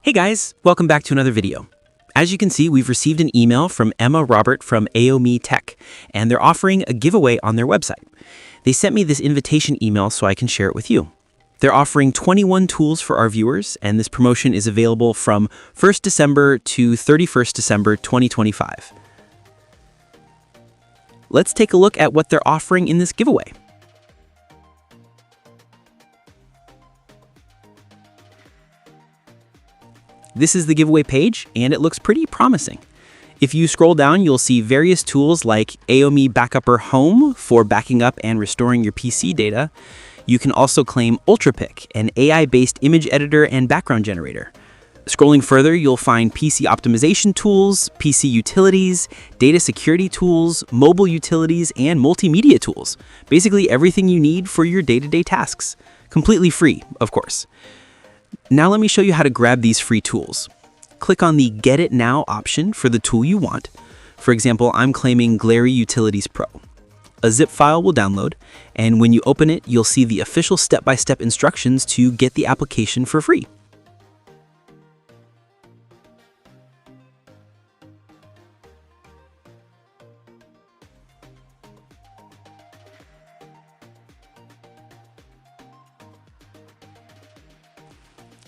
Hey guys, welcome back to another video. As you can see, we've received an email from Emma Robert from AOMEI Tech, and they're offering a giveaway on their website. They sent me this invitation email so I can share it with you. They're offering 21 tools for our viewers, and this promotion is available from 1st December to 31st December 2025. Let's take a look at what they're offering in this giveaway. This is the giveaway page, and it looks pretty promising. If you scroll down, you'll see various tools like AOMEI Backupper Home for backing up and restoring your PC data. You can also claim Ultrapic, an AI-based image editor and background generator. Scrolling further, you'll find PC optimization tools, PC utilities, data security tools, mobile utilities, and multimedia tools. Basically everything you need for your day-to-day tasks. Completely free, of course. Now let me show you how to grab these free tools. Click on the Get It Now option for the tool you want. For example, I'm claiming Glary Utilities Pro. A zip file will download, and when you open it, you'll see the official step-by-step instructions to get the application for free.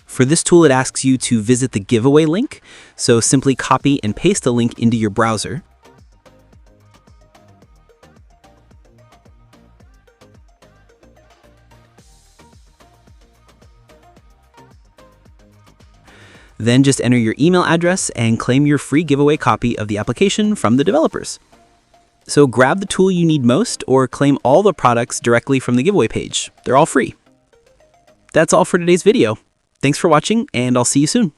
For this tool, it asks you to visit the giveaway link, so simply copy and paste the link into your browser. Then just enter your email address and claim your free giveaway copy of the application from the developers. So grab the tool you need most or claim all the products directly from the giveaway page. They're all free. That's all for today's video. Thanks for watching, and I'll see you soon.